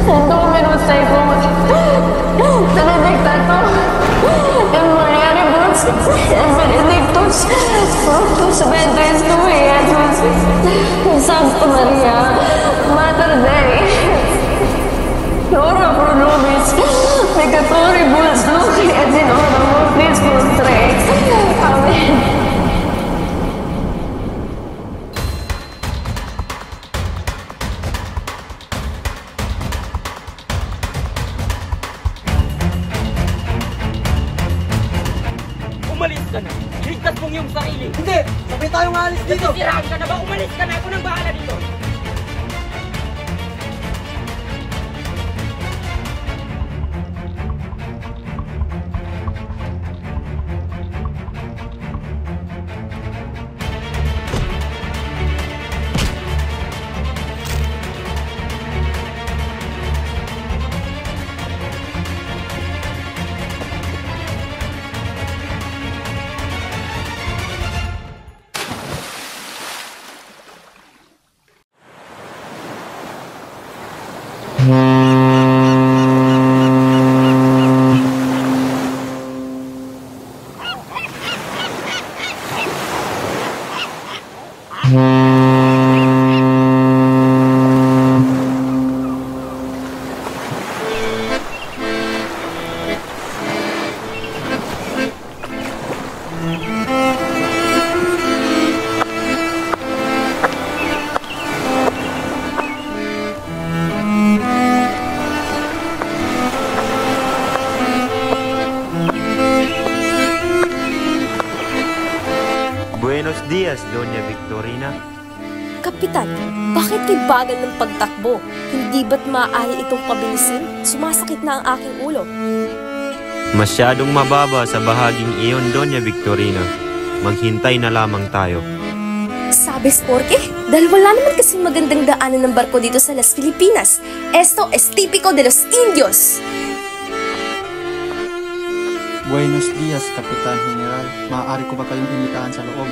Dominus Typhoon. Benedictato. Emoliaribus. Benedictus. Fructus ventris tui, Jesus. Sancta Maria. Mater Dei. Ora pro nobis peccatoribus nunc et in hora mortis nostre. Amen. Umalis ka na. Ligtas mong iyong sarili. Hindi! Sabay tayong alis dito! Nasisiraan ka na ba? Umalis ka na. Ako nang bahala dito. Buenos dias, Doña Victorina. Kapitan, bakit kay bagal ng pagtakbo? Hindi ba't maaari itong pabilisin? Sumasakit na ang aking ulo. Masyadong mababa sa bahaging iyon, Doña Victorina. Maghintay na lamang tayo. ¿Sabes por qué? Dahil wala naman kasing magandang daanan ng barko dito sa Las Filipinas. Esto es típico de los indios. Buenos dias, Kapitan General. Maaari ko ba kayong imitahan sa loob?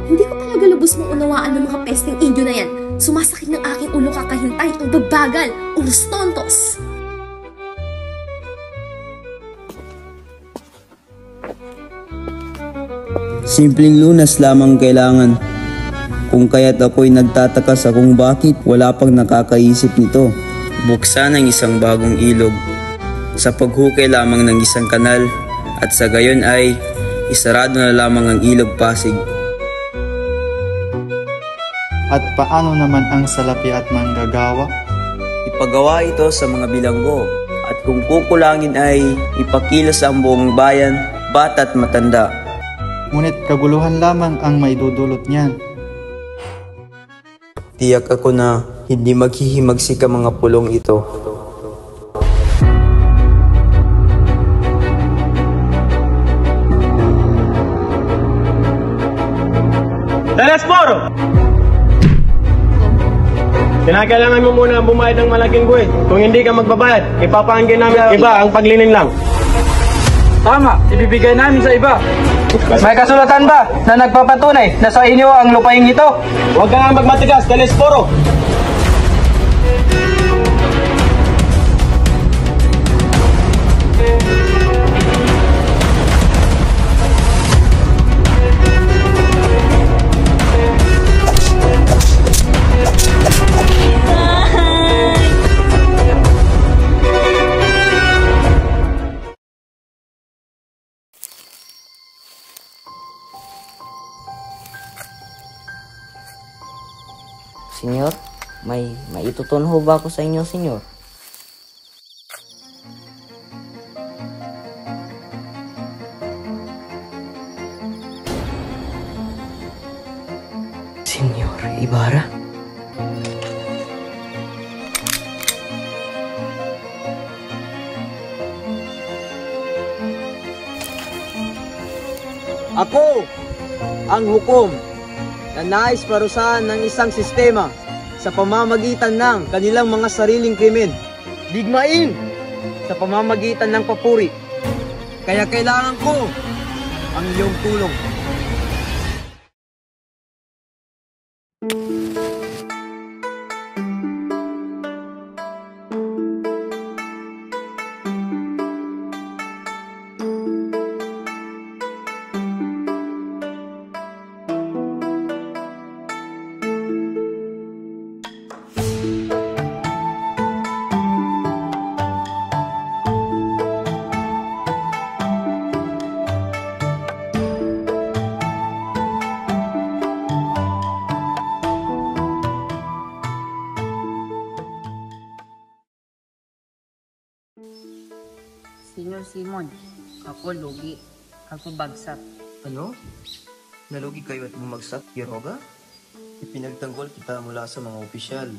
Hindi ko talaga lubos mong unawaan ng mga pesteng Indio na yan. Sumasakit ng aking ulo kakahintay. Ang babagal. Unos tontos. Simpleng lunas lamang kailangan. Kung kaya't ako'y nagtataka sa kung bakit wala pang nakakaisip nito. Buksan ang isang bagong ilog sa paghukay lamang ng isang kanal at sa gayon ay isarado na lamang ang ilog Pasig. At paano naman ang salapi at manggagawa? Ipagawa ito sa mga bilanggo at kung kukulangin ay ipakilos ang buong bayan, bata at matanda. Ngunit kaguluhan lamang ang maidudulot niyan. Tiyak ako na hindi maghihimagsik ang mga pulong ito. Telesporo! Kinakailangan mo muna bumayad ng malaking buwis. Kung hindi ka magbabayad, ipapahanggin namin iba ang paglinin lang. Tama, ibibigay namin sa iba. May kasulatan ba na nagpapatunay na sa inyo ang lupaing ito? Huwag ka nga magmatigas, Telesporo! Maitutunan ho ba ako sa inyo, senyor? Senyor Ibarra? Ako ang hukom na nais parusahan ng isang sistema sa pamamagitan ng kanilang mga sariling krimen. Digmain sa pamamagitan ng papuri. Kaya kailangan ko ang iyong tulong. Senyor Simon, ako lugi. Ako bagsak. Ano? Nalugi kayo at bumagsak, Quiroga? Ipinagtanggol kita mula sa mga opisyal.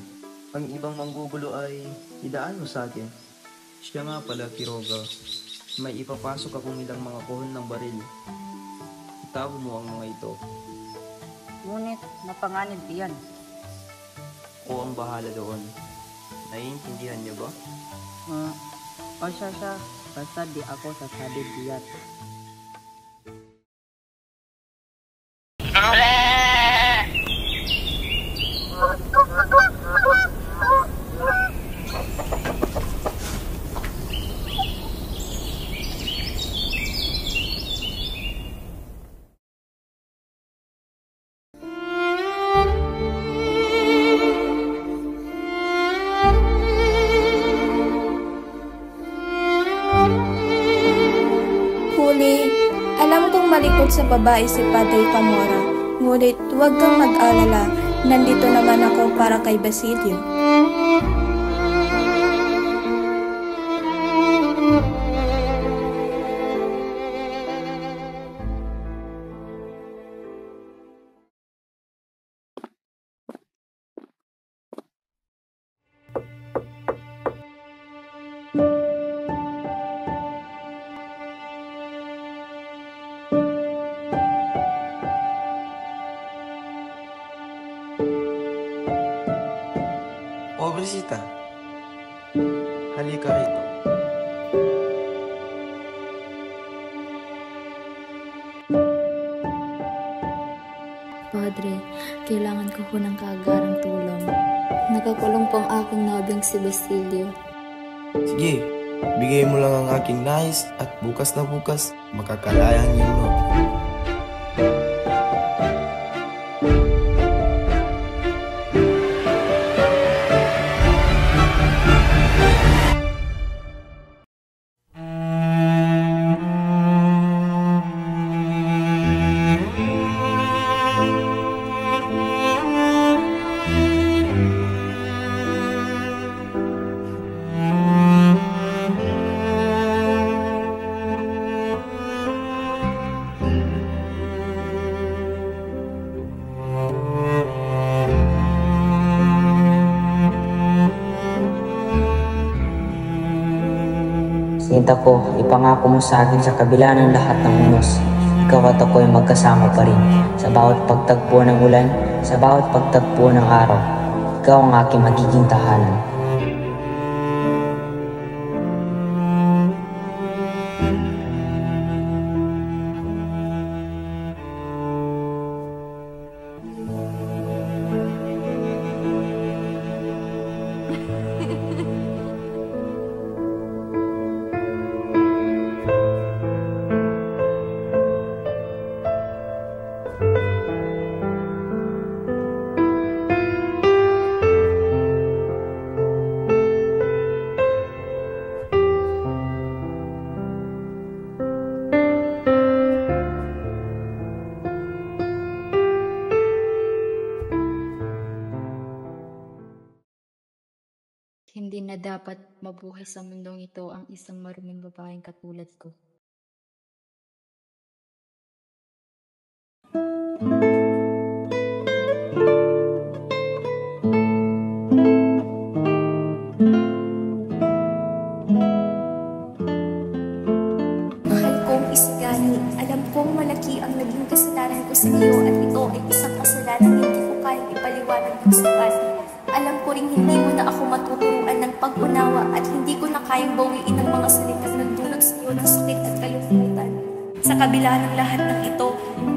Ang ibang manggugulo ay idaan mo sa akin. Siya nga pala, Quiroga. May ipapasok akong ilang mga kohon ng baril. Itago mo ang mga ito. Ngunit, mapanganib iyan. O ang bahala doon. Naiintindihan niyo ba? O siya, basta di ako sasabi diyan. Alam kong malikot sa babae si Padre Camora, ngunit huwag kang mag-alala, nandito naman ako para kay Basilio. Pobrecita, halika rito. Padre, kailangan ko po ng kaagarang tulong. Nakakulong po ang aking nobeng si Basilio. Sige, bigay mo lang ang aking nais at bukas na bukas, makakalaya ang iyong nobyo. Sinta ko, ipangako mo sa akin sa kabila ng lahat ng unos. Ikaw at ako ay magkasama pa rin. Sa bawat pagtagpo ng ulan, sa bawat pagtagpo ng araw, ikaw ang aking magiging tahanan. Hindi na dapat mabuhay sa mundong ito ang isang maruming babaeng katulad ko. Mahal kong Isigani, alam kong malaki ang naging kasalanan ko sa iyo at ito ay isang kasalanan hindi ko kayang ipaliwanag ng sapat. Alam ko ring hindi mo na ako matuturuan ng pag-unawa at hindi ko na kayang bawiin ang mga salitang nagdulot sa iyo ng sakit at kalungkutan. Sa kabila ng lahat ng ito,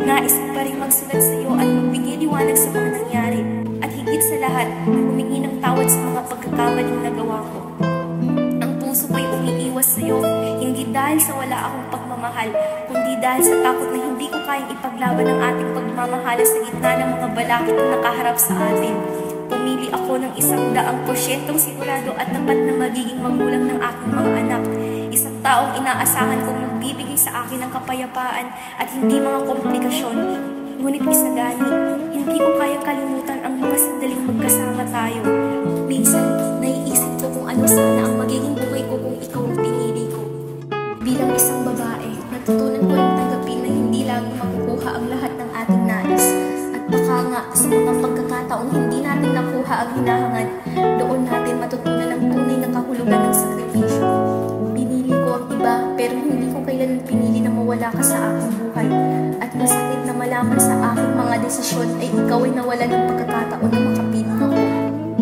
nais ko pa rin magsulat sa iyo at magbigay liwanag sa mga nangyari at higit sa lahat, humingi ng tawad sa mga pagkakamaling nagawa ko. Ang puso ko'y umiiwas sa iyo, hindi dahil sa wala akong pagmamahal, kundi dahil sa takot na hindi ko kayang ipaglaban ang ating pagmamahala sa gitna ng mga balakid na nakaharap sa atin. Pumili ako ng 100% sigurado at tapat na magiging magulang ng aking mga anak. Isang taong inaasahan kong magbibigay sa akin ng kapayapaan at hindi mga komplikasyon. Ngunit Isagani, hindi ko kayang kalimutan ang mga sandaling magkasama tayo. Minsan, naiisip ko kung ano sana ang magiging buhay ko kung ikaw ang pinili ko. Bilang isang babae, natutunan ko rin tanggapin na hindi laging makukuha ang lahat ng ating nais. At baka nga, sa mga pagkakataong hindi natin nakuha ang hinahangad, doon natin matutunan ang tunay na kahulugan ng sakripisyo. Pinili ko ang iba, pero hindi ko kailanman pinili na mawala ka sa aking buhay. At masakit na malaman sa aking mga desisyon ay ikaw ay nawalan ng pagkakataon na makapiling ako.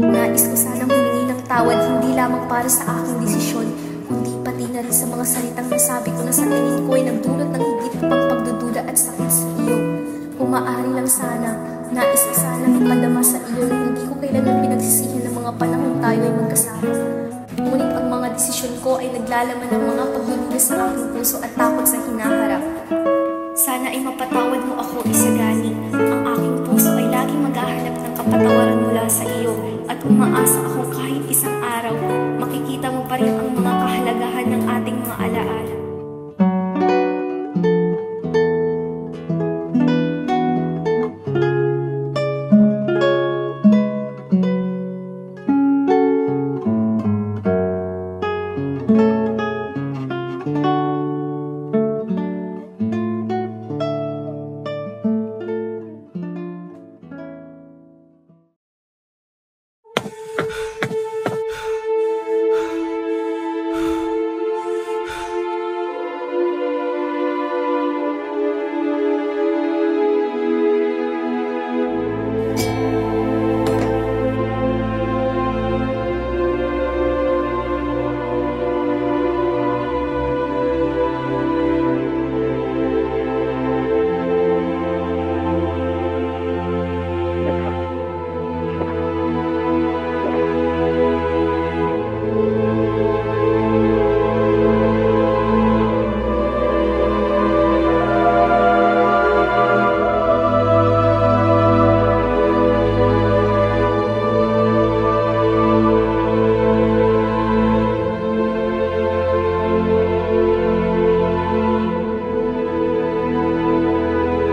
Nais ko sanang humingi ng tawad hindi lamang para sa aking desisyon, kundi pati na rin sa mga salitang nasabi ko na sa tingin ko ay nagdulot ng higit pang pagdududa at sakit sa iyo. Kung maaari lang sana, nais ko sanang ipadama sa iyo na hindi ko kailanman pinagsisihan ng mga panahon tayo ay magkasama. Ngunit ang mga desisyon ko ay naglalaman ng mga pagdududa sa aking puso at takot sa hinaharap. Sana ay mapatawad mo ako, Isagani. Ang aking puso ay laging maghahanap ng kapatawaran mula sa iyo at umaasa akong kahit isang araw, makikita mo pa rin ang mga kahalagahan ng ating mga alaala.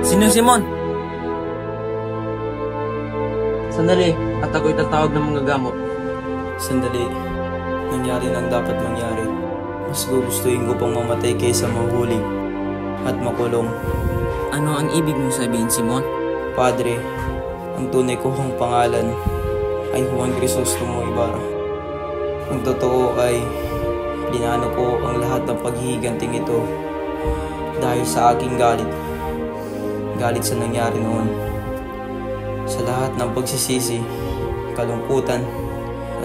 Sino Simon? Sandali, at ako'y tatawag ng mga gamot. Sandali, nangyari nang dapat mangyari. Mas gugustuhin ko pang mamatay kaysa mahuli at makulong. Ano ang ibig mong sabihin, Simon? Padre, ang tunay kong pangalan ay Juan Crisostomo Ibarra. Ang totoo ay dinano ko ang lahat ng paghihiganting ito dahil sa aking galit sa nangyari noon. Sa lahat ng pagsisisi, kalungkutan,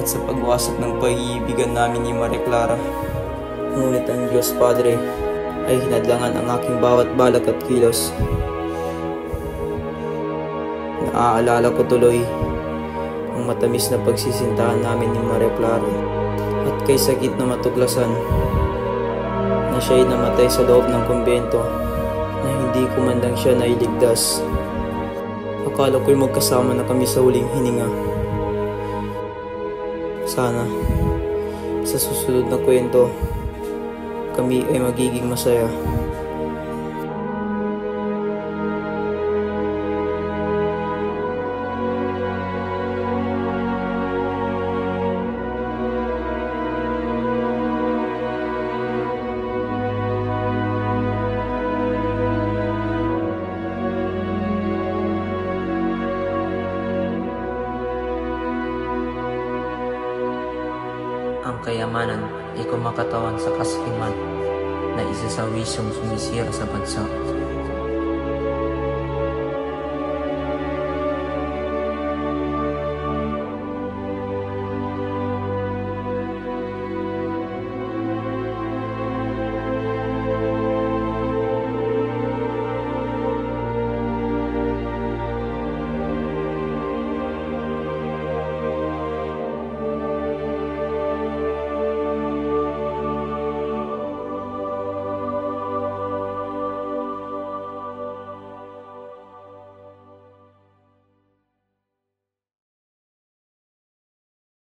at sa pagwasak ng pag-iibigan namin ni Maria Clara. Ngunit ang Diyos Padre ay hinadlangan ang aking bawat balak at kilos. Naaalala ko tuloy ang matamis na pagsisintahan namin ni Maria Clara at kay sakit na matuklasan na siya'y namatay sa loob ng kumbento na hindi ko man lang siya nailigtas. Akala ko'y magkasama na kami sa huling hininga. Sana, sa susunod na kwento, kami ay magiging masaya. ang kayamanan ay kumakatawan sa kasakiman na isa sa wisyong sumisira sa bansa.